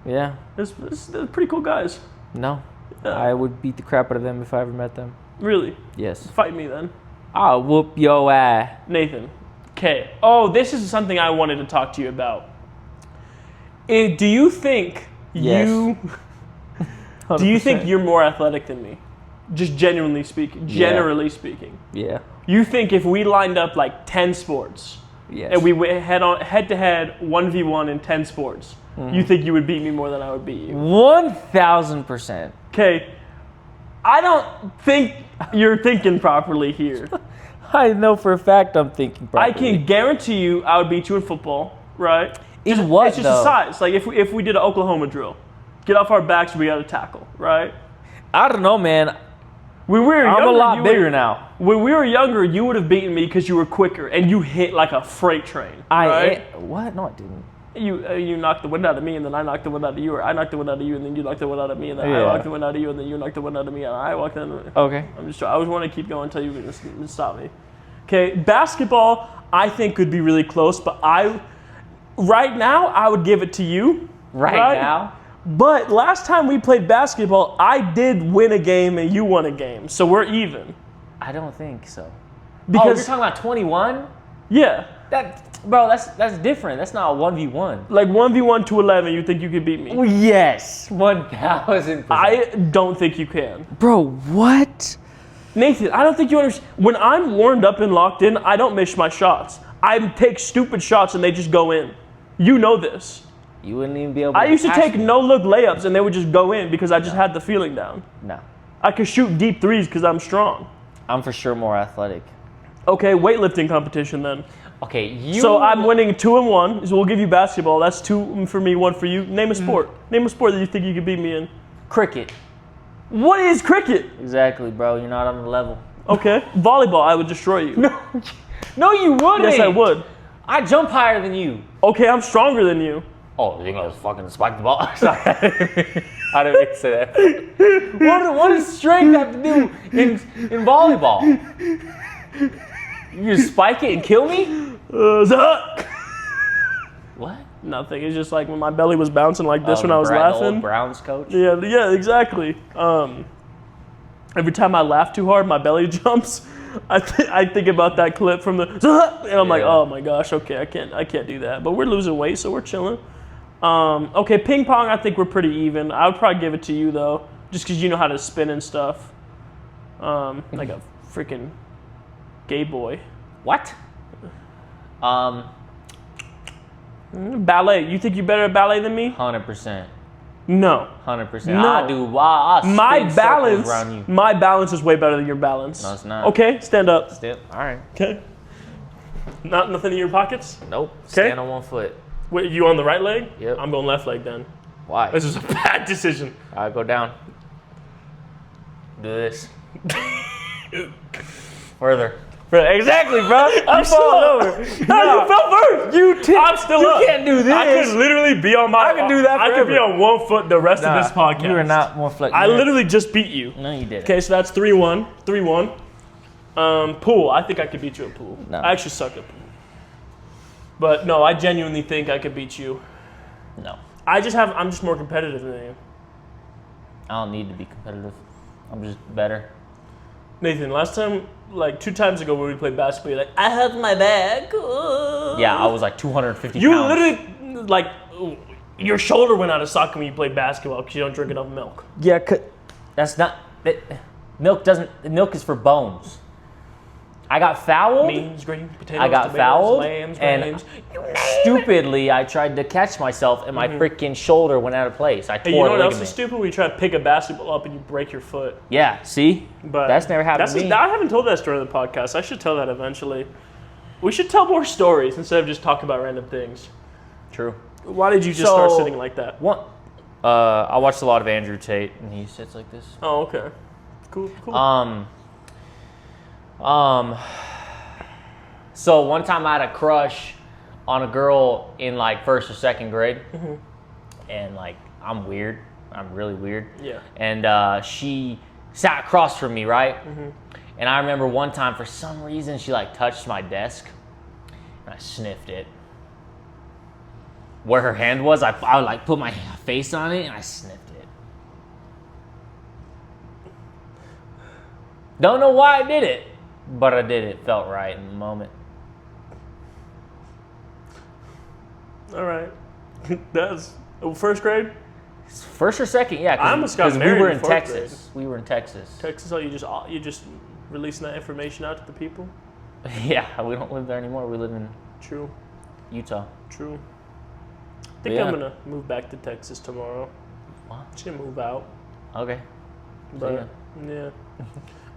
Yeah. They're pretty cool guys. No. Yeah. I would beat the crap out of them if I ever met them. Really? Yes. Fight me then. I'll whoop your ass. Nathan. Okay. Oh, this is something I wanted to talk to you about. Do you think Yes. do you think 100%. you're more athletic than me? Just genuinely speaking. Generally speaking. Yeah. You think if we lined up like 10 sports Yes. and we went head to head 1v1 in 10 sports, you think you would beat me more than I would beat you? 1,000%. Okay. I don't think you're thinking properly here. I know for a fact I'm thinking properly. I can guarantee you I would beat you in football, right? In what, It's just though? a size. Like if we did an Oklahoma drill, get off our backs, we got to tackle, right? I don't know, man. When we were I'm younger, a lot you bigger would- now. When we were younger, you would have beaten me because you were quicker and you hit like a freight train. Right? What? No, I didn't. You knocked the wind out of me and then I knocked the wind out of you, or I knocked the wind out of you and then you knocked the wind out of me and then I Yeah. knocked the wind out of you and then you knocked the wind out of me and I walked in. Okay. I was want to keep going until you stop me. Okay, basketball I think could be really close, but right now I would give it to you. Right now? But last time we played basketball, I did win a game and you won a game, so we're even. I don't think so. Because You're talking about 21? yeah, Bro, that's different. That's not a 1v1. like 1v1 to 11, you think you could beat me? Yes. 1,000%. I don't think you can. Bro, what? Nathan, I don't think you understand. When I'm warmed up and locked in, I don't miss my shots. I take stupid shots and they just go in. You know this. You wouldn't even be able to I used to pass take me. no-look layups and they would just go in because I just had the feeling down. No. I could shoot deep threes because I'm strong. I'm for sure more athletic. Okay, weightlifting competition then. Okay, So I'm winning 2-1. So we'll give you basketball. That's 2 for me, 1 for you. Name a sport. Name a sport that you think you could beat me in. Cricket. What is cricket? Exactly, bro. You're not on the level. Okay, volleyball. I would destroy you. No, you wouldn't. Yes, I would. I jump higher than you. Okay, I'm stronger than you. Oh, you gonna fucking spike the ball? Sorry, I didn't mean to say that. What does strength have to do in volleyball? You just spike it and kill me? What? Nothing. It's just like when my belly was bouncing like this when I was The laughing. old Browns coach. Yeah, exactly. Every time I laugh too hard, my belly jumps. I think about that clip from the and I'm like, Yeah. oh my gosh, okay, I can't do that. But we're losing weight, so we're chilling. Okay, ping pong, I think we're pretty even. I would probably give it to you though, just because you know how to spin and stuff. Like a freaking gay boy. What? Ballet. You think you're better at ballet than me? 100%. No. 100%. No. I do. I spin My circles balance. around you. My balance is way better than your balance. No, it's not. Okay, stand up. Still, all right. Okay. Nothing in your pockets? Nope. Stand on one foot. Wait, you on the right leg? Yep. I'm going left leg then. Why? This is a bad decision. All right, go down. Do this. Further. Exactly, bro. I'm falling over. No, you fell first. I'm still up. You can't do this. I could literally be on my. I can do that I could be forever. on 1 foot the rest of this podcast. You are not more flexible. I literally just beat you. No, you didn't. Okay, so that's 3-1. 3-1. Pool. I think I could beat you at pool. No. I actually suck at pool. But no, I genuinely think I could beat you. No. I'm just more competitive than you. I don't need to be competitive. I'm just better. Nathan, last time, like 2 times ago when we played basketball, you're like, I hurt my back. Yeah, I was like 250 You pounds. literally, like, your shoulder went out of socket when you played basketball because you don't drink enough milk. Yeah, that's not. Milk is for bones. I got fouled. Beans, green potatoes, I got tomatoes, fouled, lambs, and rams. stupidly, I tried to catch myself, and my freaking shoulder went out of place. I Hey, tore you know a what else ligament. is stupid? When you try to pick a basketball up and you break your foot. Yeah, see? But That's never happened to me. I haven't told that story on the podcast. I should tell that eventually. We should tell more stories instead of just talking about random things. True. Why did you just start sitting like that? One, I watched a lot of Andrew Tate, and he sits like this. Oh, okay. Cool. So one time I had a crush on a girl in like first or second grade, and like I'm weird. I'm really weird. Yeah. And she sat across from me, right? And I remember one time, for some reason, she like touched my desk, and I sniffed it. Where her hand was, I would like put my face on it, and I sniffed it. Don't know why I did it, but I did. It felt right in the moment. All right. That's first grade. First or second, yeah. I almost got we married were in in fourth Texas. We were in Texas. Texas, oh, you just releasing that information out to the people? Yeah, we don't live there anymore. We live in True. Utah. True. I think Yeah. I'm gonna move back to Texas tomorrow. What? Just gonna move out. Okay. But yeah.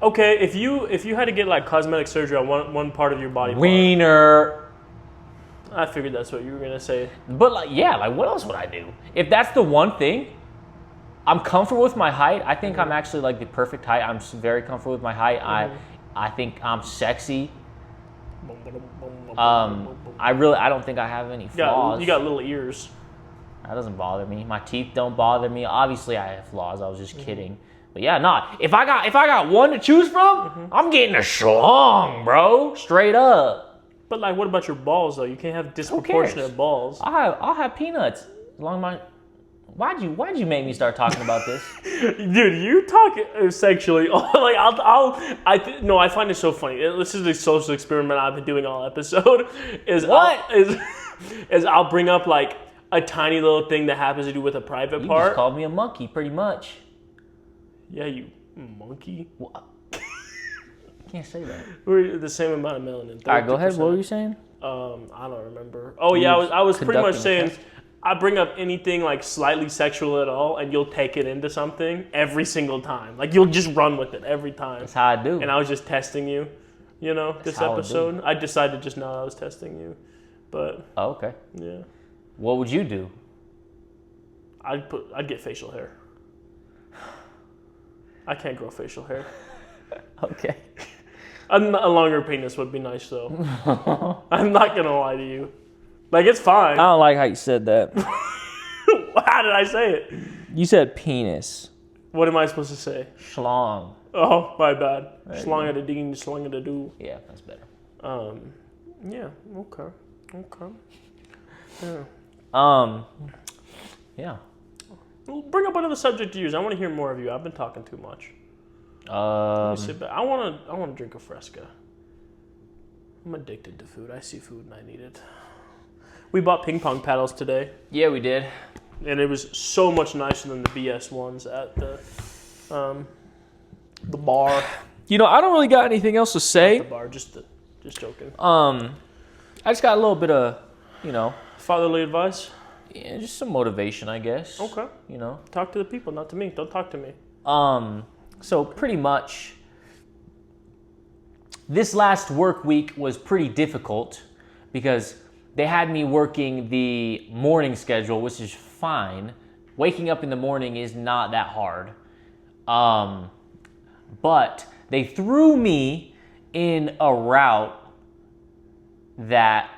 Okay, if you had to get like cosmetic surgery on one part of your body part, Wiener. I figured that's what you were gonna say. But like, yeah, like what else would I do? If that's the one thing, I'm comfortable with my height. I think I'm actually like the perfect height. I'm very comfortable with my height. I think I'm sexy. I don't think I have any flaws. You got little ears. That doesn't bother me. My teeth don't bother me. Obviously, I have flaws. I was just kidding. But yeah, if I got one to choose from, I'm getting a schlong, bro. Straight up. But like, what about your balls though? You can't have disproportionate balls. I'll have peanuts. As long as my why'd you make me start talking about this? Dude, you talk sexually. Like I find it so funny. This is the social experiment I've been doing all episode. Is I'll bring up like a tiny little thing that happens to do with a private You part. just called me a monkey, pretty much. Yeah, you monkey. What? Can't say that. We're the same amount of melanin. All right, go ahead. 30%. What were you saying? I don't remember. Oh yeah, I was pretty much Conducting saying. a test? I bring up anything like slightly sexual at all, and you'll take it into something every single time. Like you'll just run with it every time. That's how I do. And I was just testing you, this how I do. episode. I decided just now I was testing you, but Oh, okay. yeah, What would you do? I'd get facial hair. I can't grow facial hair. Okay. A longer penis would be nice though. I'm not gonna lie to you. Like it's fine. I don't like how you said that. How did I say it? You said penis. What am I supposed to say? Schlong. Oh, my bad. Slung at a ding, slung at a do. Yeah, that's better. Yeah. Okay. Yeah. Yeah. Well, bring up another subject to use. I want to hear more of you. I've been talking too much. Let me sit back. I want to drink a Fresca. I'm addicted to food. I see food and I need it. We bought ping pong paddles today, Yeah, we did. and it was so much nicer than the BS ones at the bar. You know, I don't really got anything else to The say. bar, just joking. I just got a little bit of, Fatherly advice. Yeah, just some motivation, I guess. Okay. Talk to the people, not to me. Don't talk to me. So pretty much, this last work week was pretty difficult because they had me working the morning schedule, which is fine. Waking up in the morning is not that hard. But they threw me in a route that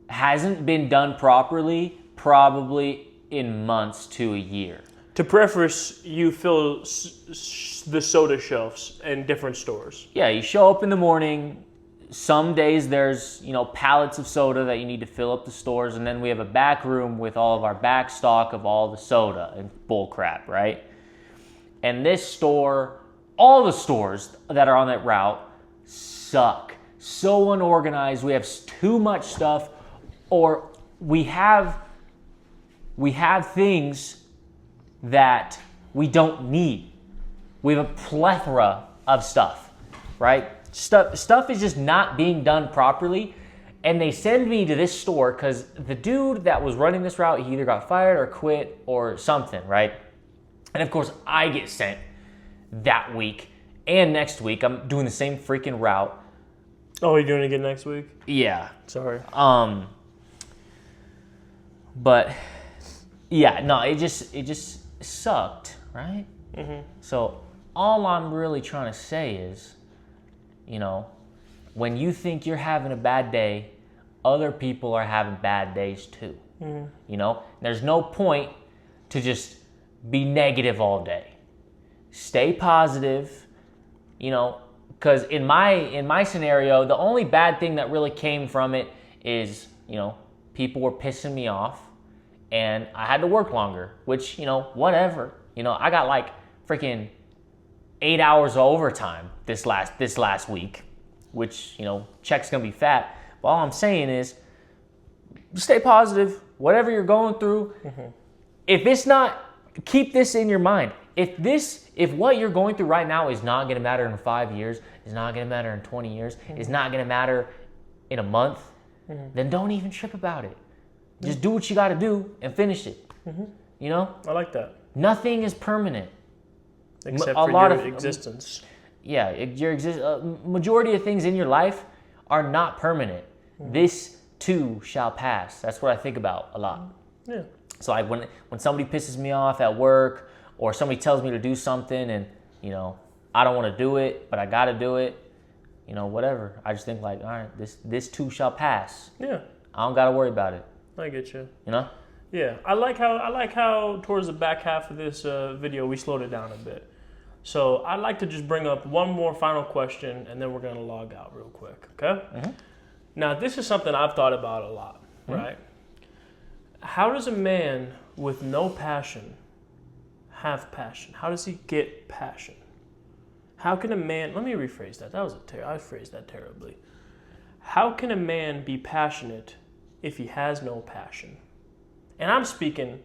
hasn't been done properly, probably in months to a year. To preface, you fill the soda shelves in different stores. Yeah, you show up in the morning. Some days there's, pallets of soda that you need to fill up the stores, and then we have a back room with all of our back stock of all the soda and bull crap, right? And this store, all the stores that are on that route suck. So unorganized. We have too much stuff, or we have things that we don't need. We have a plethora of stuff, right? Stuff is just not being done properly, and they send me to this store because the dude that was running this route, he either got fired or quit or something, right? And of course, I get sent that week and next week. I'm doing the same freaking route. Oh, you're doing it again next week? Yeah. Sorry. But yeah, no, it just sucked, right? Mm-hmm. So all I'm really trying to say is, when you think you're having a bad day, other people are having bad days too. You know, there's no point to just be negative all day. Stay positive, you know, because in my scenario, the only bad thing that really came from it is, you know, people were pissing me off and I had to work longer, which, you know, whatever. You know, I got like freaking 8 hours of overtime this last week, which, you know, check's gonna be fat. But all I'm saying is stay positive, whatever you're going through. If it's not, keep this in your mind. If what you're going through right now is not gonna matter in 5 years, is not gonna matter in 20 years, is not gonna matter in a month, then don't even trip about it. Just do what you gotta do and finish it. You know? I like that. Nothing is permanent. Except for your existence. Yeah, majority of things in your life are not permanent. This too shall pass. That's what I think about a lot. Yeah. So like when somebody pisses me off at work or somebody tells me to do something and, you know, I don't want to do it, but I got to do it, you know, whatever. I just think like, all right, this too shall pass. Yeah. I don't got to worry about it. I get you. You know? Yeah. I like how towards the back half of this video we slowed it down a bit. So I'd like to just bring up one more final question and then we're going to log out real quick, okay? Now, this is something I've thought about a lot, right? How does a man with no passion have passion? How does he get passion? How can a man, let me rephrase that. I phrased that terribly. How can a man be passionate if he has no passion? And I'm speaking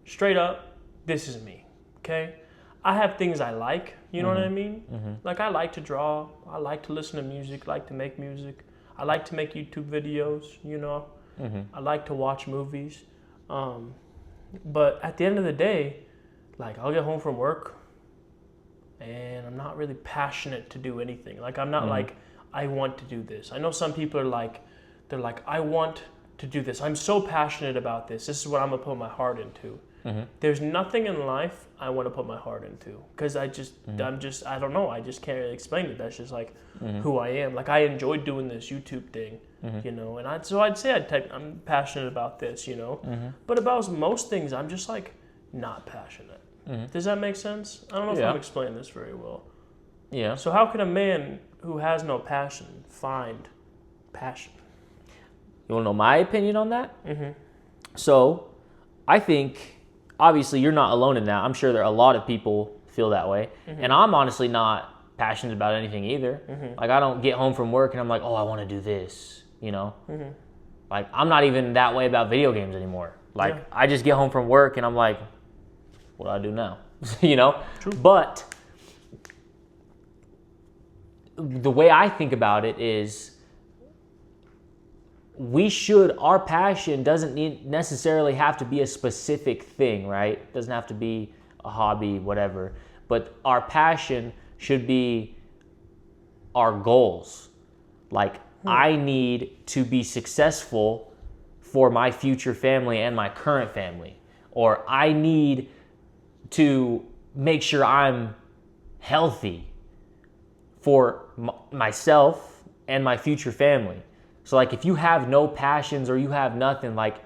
straight up, this is me, okay? I have things I like, you know what I mean? Like I like to draw, I like to listen to music, like to make music. I like to make YouTube videos, you know. I like to watch movies. But at the end of the day, like I'll get home from work and I'm not really passionate to do anything. Like I'm not like, I want to do this. I know some people are like, they're like, I want to do this. I'm so passionate about this. This is what I'm gonna put my heart into. There's nothing in life I want to put my heart into because I don't know. I just can't really explain it. That's just like who I am. Like I enjoy doing this YouTube thing, you know, and I'd say I'm passionate about this, you know, but about most things I'm just like not passionate. Does that make sense? I don't know if I'm explaining this very well. Yeah. So how can a man who has no passion find passion? You want to know my opinion on that? So I think, obviously, you're not alone in that. I'm sure there are a lot of people feel that way. And I'm honestly not passionate about anything either. Like, I don't get home from work and I'm like, oh, I want to do this, you know? Like, I'm not even that way about video games anymore. Like, I just get home from work and I'm like, what do I do now? You know? True. But the way I think about it is our passion doesn't necessarily have to be a specific thing, right? It doesn't have to be a hobby, whatever. But our passion should be our goals. Like, I need to be successful for my future family and my current family. Or I need to make sure I'm healthy for myself and my future family. So like if you have no passions or you have nothing, like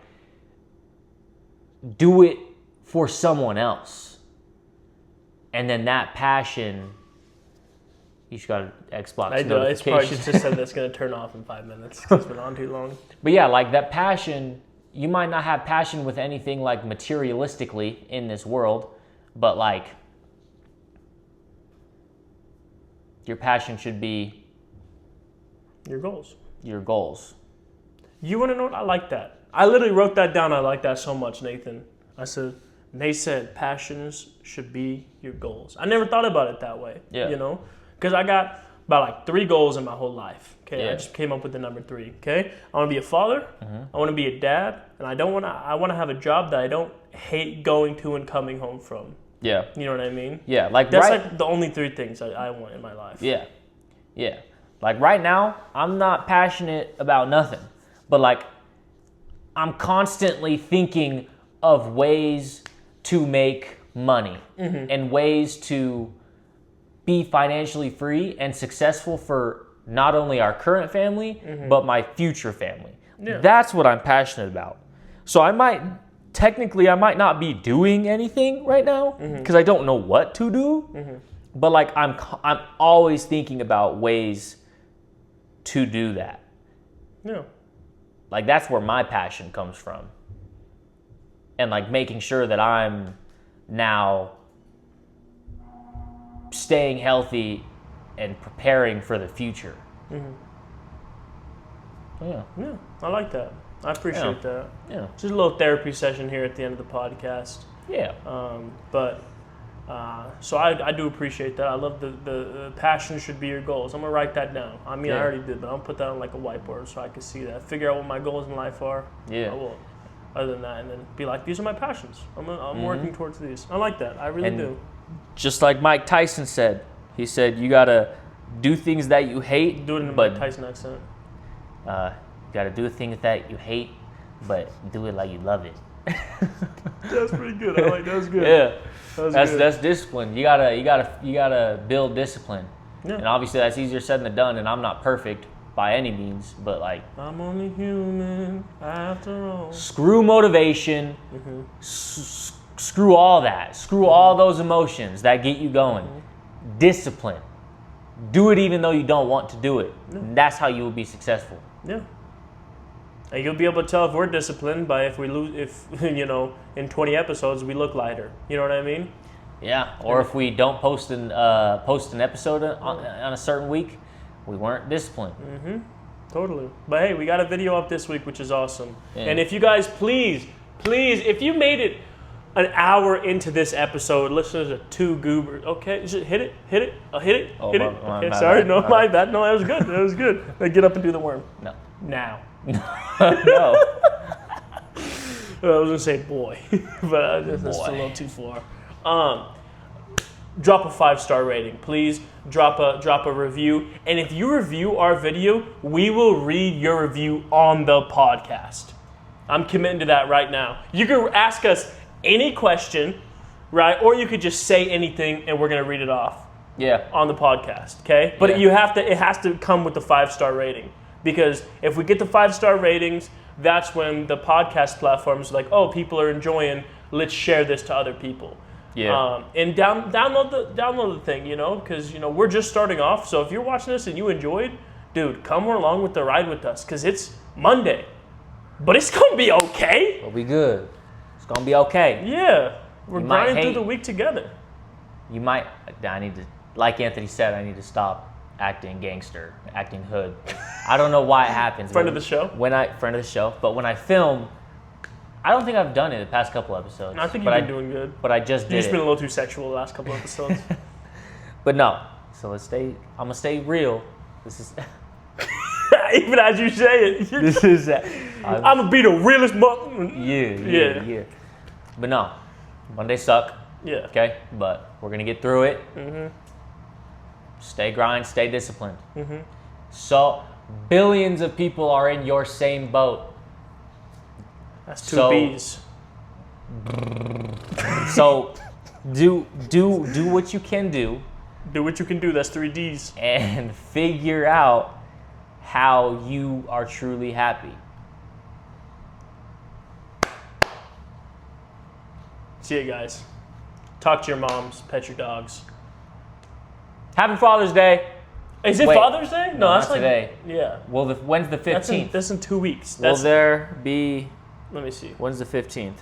do it for someone else. And then that passion, you just got an Xbox I know, it's probably notification. just said that's going to turn off in 5 minutes because it's been on too long. But yeah, like that passion, you might not have passion with anything like materialistically in this world, but like your passion should be Your goals. your goals. You want to know what? I like that. I literally wrote that down. I like that so much, Nathan. They said passions should be your goals. I never thought about it that way. Yeah. You know? Because I got about like 3 goals in my whole life. Okay. Yeah. I just came up with the number 3. Okay. I want to be a father. I want to be a dad. And I want to have a job that I don't hate going to and coming home from. Yeah. You know what I mean? Yeah. Like That's right, like the only 3 things I want in my life. Yeah. Yeah. Like right now, I'm not passionate about nothing. But like I'm constantly thinking of ways to make money and ways to be financially free and successful for not only our current family, but my future family. Yeah. That's what I'm passionate about. So I might not be doing anything right now because I don't know what to do. But like I'm always thinking about ways to do that. Yeah. Like that's where my passion comes from. And like making sure that I'm now staying healthy and preparing for the future. Yeah. Yeah. I like that. I appreciate that. Yeah. Just a little therapy session here at the end of the podcast. Yeah. So I do appreciate that. I love the passion should be your goals. I'm gonna write that down. I mean, I already did, but I'm gonna put that on like a whiteboard so I can see that. Figure out what my goals in life are. Yeah. I will. Other than that, and then be like, these are my passions. I'm working towards these. I like that. I really do. Just like Mike Tyson said, he said you gotta do things that you hate. Do it in a but Mike Tyson accent. you gotta do things that you hate, but do it like you love it. That's pretty good. I like that. Was good. Yeah. That's good. That's discipline. You gotta build discipline. Yeah. And obviously that's easier said than done, and I'm not perfect by any means, but like I'm only human after all. screw motivation, screw all that, screw all those emotions that get you going. Discipline. Do it even though you don't want to do it. And that's how you will be successful. Yeah. And you'll be able to tell if we're disciplined by if we lose, if in 20 episodes we look lighter. You know what I mean? Yeah. Or if we don't post an episode on a certain week, we weren't disciplined. Totally. But hey, we got a video up this week, which is awesome. Yeah. And if you guys, please, if you made it an hour into this episode, listen to two goobers. Okay, just hit it. Oh, hit it. my Okay, bad. sorry, no, my bad. No, that was good. That was good. Now get up and do the worm. No. Now. No. I was gonna say boy, but that's just a little too far. Drop a 5-star rating, please. Drop a review, and if you review our video, we will read your review on the podcast. I'm committing to that right now. You can ask us any question, right? Or you could just say anything, and we're gonna read it off. Yeah. On the podcast, okay? But Yeah. it has to come with the 5-star rating, because if we get the 5-star ratings, that's when the podcast platforms are like, oh, people are enjoying. Let's share this to other people. Yeah. And download the thing, because we're just starting off. So if you're watching this and you enjoyed, dude, come along with the ride with us, because it's Monday, but it's gonna be okay. We'll be good. It's gonna be okay. Yeah, we're You might grinding through hate. the week together. You might. I need to, like Anthony said, I need to stop acting gangster, acting hood. I don't know why it happens. Friend of the show. Friend of the show. But when I film, I don't think I've done it the past couple episodes. I think but you've been doing good. But I just You've did just been a it. little too sexual the last couple episodes. But no. So let's stay. I'm gonna stay real. This is. Even as you say it, This is. I'm gonna be the realest. Yeah. But no, Mondays suck. Yeah. Okay, but we're gonna get through it. Stay grind, stay disciplined. So billions of people are in your same boat. That's two So- B's. So do what you can do Do what you can do. That's 3 D's. and figure out how you are truly happy. See you guys. Talk to your moms. Pet your dogs. Happy Father's Day. Is it Wait. Father's Day? No, that's not like today. Yeah. Well, when's the 15th? That's in 2 weeks. Will That's, there be? let me see. When's the 15th?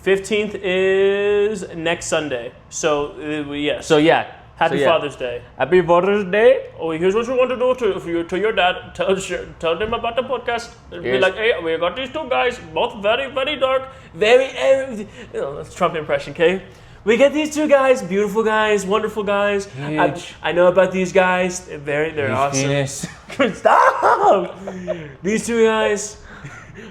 15th is next Sunday. So yes. So yeah. Happy Father's Day. Happy Father's Day. Oh, here's what you want to do to your dad. Tell them about the podcast. Be Yes. like, hey, we got these two guys, both very, very dark, very that's Trump impression, okay? We get these two guys, beautiful guys, wonderful guys. Huge. I know about these guys. They're awesome. Penis. Stop! These two guys,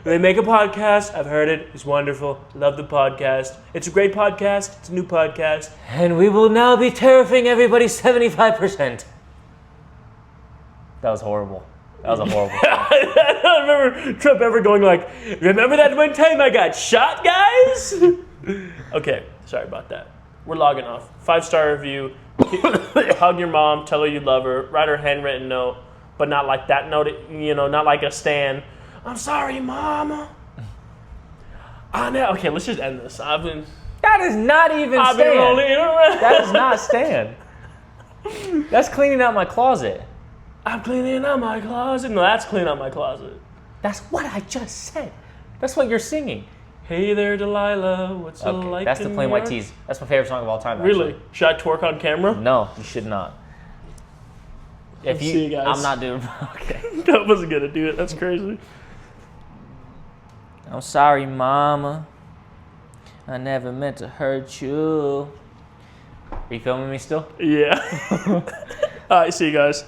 they make a podcast. I've heard it. It's wonderful. Love the podcast. It's a great podcast. It's a new podcast. And we will now be tariffing everybody 75%. That was horrible. That was a horrible. I don't remember Trump ever going like, remember that one time I got shot, guys? Okay, sorry about that. We're logging off. 5-star review. Hug your mom. Tell her you love her. Write her a handwritten note, but not like that note, not like a stan. I'm sorry, mama. Okay, let's just end this. That is not even I've been stand. rolling around. That is not stand. That's cleaning out my closet. I'm cleaning out my closet. No, that's cleaning out my closet. That's what I just said. That's what you're singing. Hey there, Delilah. What's it like? That's the in Plain New White York? Tees. That's my favorite song of all time. Really? Actually. Should I twerk on camera? No, you should not. If See you guys. I'm not doing. Okay. That wasn't gonna do it. That's crazy. I'm sorry, mama. I never meant to hurt you. Are you filming me still? Yeah. All right. See you guys.